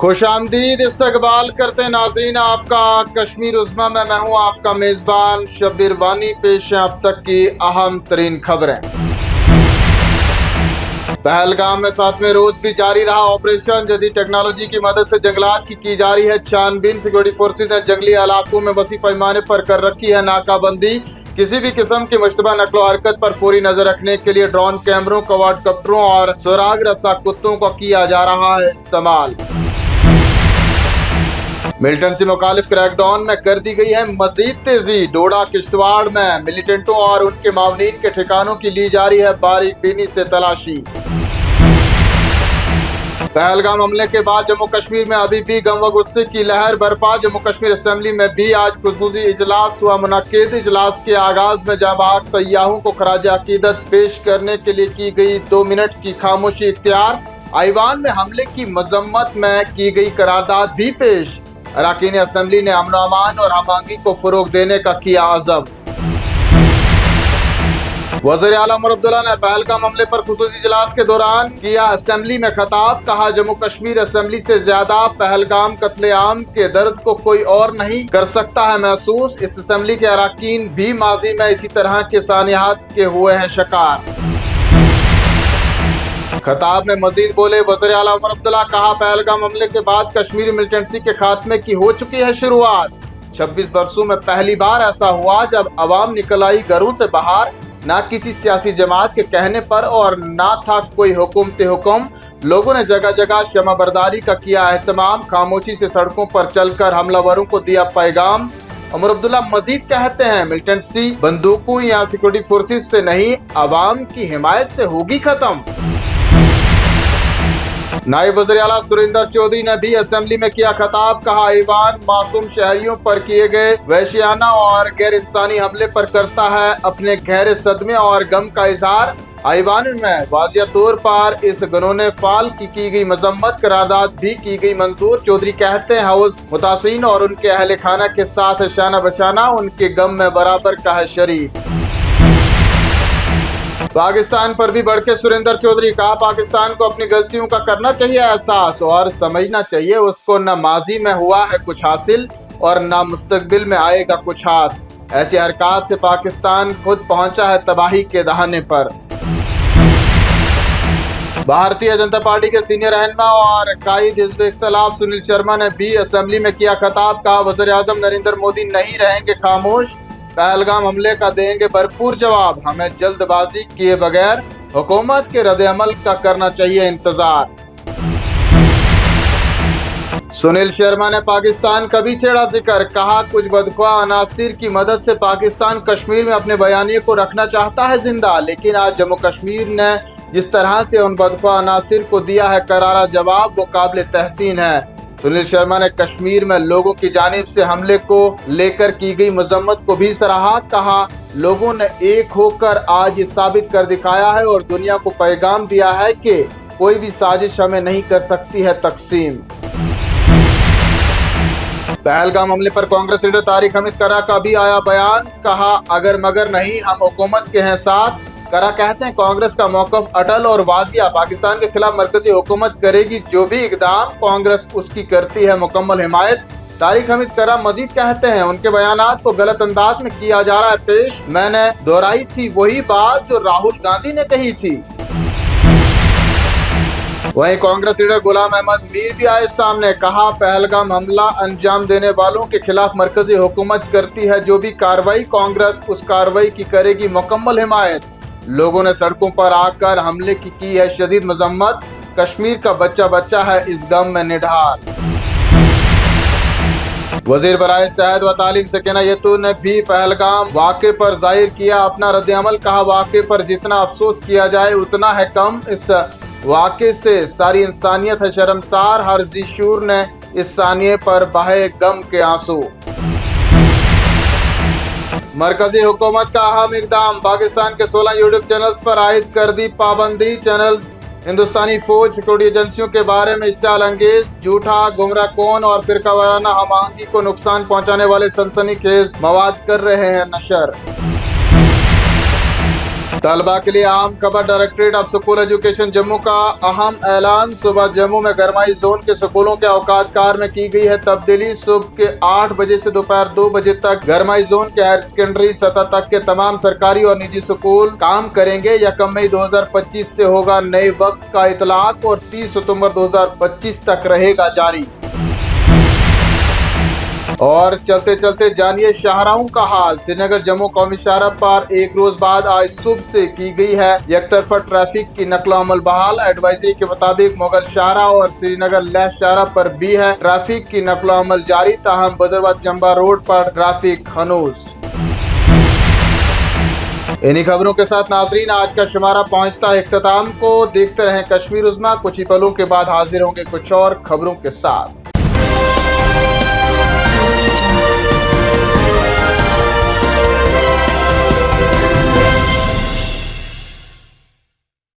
खुशामदीद इस्तकबाल करते नाज़रीन आपका कश्मीर उज़्मा में। मैं हूँ आपका मेज़बान शब्बीर वानी। पेश है अब तक की अहम तरीन खबरें। पहलगाम में 7वें रोज भी जारी रहा ऑपरेशन। जदीद टेक्नोलॉजी की मदद से जंगलात की जा रही है छानबीन। सिक्योरिटी फोर्सेज ने जंगली इलाकों में वसी पैमाने पर कर रखी है नाकाबंदी। किसी भी किस्म की मुश्तबा नकलो हरकत पर फौरी नजर रखने के लिए ड्रोन कैमरों, क्वाडकॉप्टरों और सुराग रस्सा कुत्तों का किया जा रहा है इस्तेमाल। मिलिटेंसी मुखालिफ क्रैकडाउन में कर दी गई है मजीद तेजी। डोडा किश्तवाड़ में मिलिटेंटों और उनके मावनीन के ठिकानों की ली जा रही है बारीक बीनी से तलाशी। पहलगाम हमले के बाद जम्मू कश्मीर में अभी भी गम व गुस्से की लहर बरपा। जम्मू कश्मीर असेंबली में भी आज खुसूसी इजलास हुआ मुनक्किद। इजलास के आगाज में जांबाज सयाहों को खराज अकीदत पेश करने के लिए की गई 2 मिनट की खामोशी इख्तियार। आईवान में हमले की मजम्मत में की गई करारदाद भी पेश। अरकान असेंबली ने अमन अमान और हमआहंगी को फरोग देने का किया अज़म। वज़ीर आला उमर अब्दुल्ला ने पहलगाम हमले पर खुसूसी इजलास के दौरान किया असेंबली में खिताब। कहा, जम्मू कश्मीर असेंबली से ज्यादा पहलगाम कत्लेआम के दर्द को कोई और नहीं कर सकता है महसूस। इस असेंबली के अरकान भी माजी में इसी तरह के सानियात के हुए हैं शिकार। खिताब में मजीद बोले वज़ीर आला उमर अब्दुल्ला। कहा, पहलगाम हमले के बाद कश्मीरी मिलिटेंसी के खात्मे की हो चुकी है शुरुआत। 26 बरसों में पहली बार ऐसा हुआ जब अवाम निकल आई घरों से बाहर। ना किसी सियासी जमात के कहने पर और ना था कोई हुकूम। लोगों ने जगह जगह शमा बरदारी का किया एहतमाम। खामोशी से सड़कों पर चलकर हमलावरों को दिया पैगाम। उमर अब्दुल्ला मजीद कहते हैं, मिलिटेंसी बंदूकों या सिक्योरिटी फोर्सेज से नहीं, अवाम की हिमायत से होगी खत्म। नायब वज़ीर आला सुरेंद्र चौधरी ने भी असेंबली में किया खिताब। कहा, ईवान मासूम शहरियों पर किए गए वहशियाना और गैर इंसानी हमले पर करता है अपने गहरे सदमे और गम का इजहार। आईवान में वाज़िया तौर पर इस गनोने फाल की गई मजम्मत, करारदाद भी की गई मंजूर। चौधरी कहते हैं, हाउस मुतासिरीन और उनके अहले खाना के साथ शाना बशाना उनके गम में बराबर का है शरीक। पाकिस्तान पर भी बढ़ के सुरेंद्र चौधरी। कहा, पाकिस्तान को अपनी गलतियों का करना चाहिए एहसास और समझना चाहिए उसको न माजी में हुआ है कुछ हासिल और न मुस्तकबिल में आएगा कुछ हाथ। ऐसी हरकत से पाकिस्तान खुद पहुंचा है तबाही के दहाने पर। भारतीय जनता पार्टी के सीनियर रहनुमा और कायद हिज़्ब इख्तिलाफ सुनील शर्मा ने भी असेंबली में किया खिताब। कहा, वज़ीर आज़म नरेंद्र मोदी नहीं रहेंगे खामोश, पहलगाम हमले का देंगे भरपूर जवाब। हमें जल्दबाजी किए बगैर हुकूमत के रद्द-ए-अमल का करना चाहिए इंतजार। सुनील शर्मा ने पाकिस्तान का भी छेड़ा जिक्र। कहा, कुछ बदख्वाह अनासिर की मदद से पाकिस्तान कश्मीर में अपने बयानिए को रखना चाहता है जिंदा, लेकिन आज जम्मू कश्मीर ने जिस तरह से उन बदख्वाह अनासिर को दिया है करारा जवाब, वो काबिल तहसीन है। सुनील शर्मा ने कश्मीर में लोगों की जानिब से हमले को लेकर की गई मजम्मत को भी सराहा। कहा, लोगों ने एक होकर आज ये साबित कर दिखाया है और दुनिया को पैगाम दिया है कि कोई भी साजिश हमें नहीं कर सकती है तकसीम। पहलगाम हमले पर कांग्रेस लीडर तारिक हमीद करा का भी आया बयान। कहा, अगर मगर नहीं, हम हुकूमत के हैं साथ। करा कहते हैं, कांग्रेस का मौकफ अटल और वाजिया। पाकिस्तान के खिलाफ मरकजी हुकूमत करेगी जो भी इकदाम, कांग्रेस उसकी करती है मुकम्मल हिमायत। तारिक हमीद करा मजीद कहते हैं, उनके बयानात को गलत अंदाज में किया जा रहा है पेश। मैंने दोहराई थी वही बात जो राहुल गांधी ने कही थी। वहीं कांग्रेस लीडर गुलाम अहमद मीर भी आए सामने। कहा, पहलगाम हमला अंजाम देने वालों के खिलाफ मरकजी हुकूमत करती है जो भी कार्रवाई, कांग्रेस उस कार्रवाई की करेगी मुकम्मल हिमायत। लोगों ने सड़कों पर आकर हमले की है शदीद मजम्मत। कश्मीर का बच्चा बच्चा है इस गम में निढाल। वजीर बराए सेहत व तालीम सकीना यतून ने भी पहलगाम वाक़े पर जाहिर किया अपना रद्द-ए-अमल। कहा, वाक़े पर जितना अफसोस किया जाए उतना है कम। इस वाक़े से सारी इंसानियत है शर्मसार। हर ज़ी-शूर ने इस सानिये पर बहे गम के आंसू। मरकजी हुकूमत का अहम इकदाम। पाकिस्तान के 16 यूट्यूब चैनल्स पर आयद कर दी पाबंदी। चैनल्स हिंदुस्तानी फौज, सिक्योरिटी एजेंसियों के बारे में इश्तिहाल अंगेज, झूठा, गुमराह कौन और फिरका वाराना हमआहंगी को नुकसान पहुंचाने वाले सनसनीखेज मवाद कर रहे हैं नशर। तलबा के लिए अहम खबर। Directorate of school education Jammu का अहम ऐलान। सुबह जम्मू में गरमाई जोन के स्कूलों के औकात कार में की गई है तब्दीली। सुबह के 8 बजे से दोपहर 2 बजे तक गरमाई जोन के हायर सेकेंडरी सतह तक के तमाम सरकारी और निजी स्कूल काम करेंगे। 1 मई 2025 से होगा नए वक्त का इतलाक और 30 सितंबर 2025 तक रहेगा जारी। और चलते चलते जानिए शाहराहों का हाल। श्रीनगर जम्मू कौमी शाहराह पर एक रोज बाद आज सुबह से की गई है यकतरफा ट्रैफिक की नकल-ओ-अमल बहाल। एडवाइजरी के मुताबिक मुगल शाहराह और श्रीनगर लेह शाहराह पर भी है ट्रैफिक की नकल-ओ-अमल जारी। ताहम बदरवाद चंबा रोड पर ट्रैफिक हनूज। इन्हीं खबरों के साथ नाजरीन आज का शुमारा पहुंचता है इख्तिताम को। देखते रहें कश्मीर उज़्मा। कुछ ही पलों के बाद हाजिर होंगे कुछ और खबरों के साथ।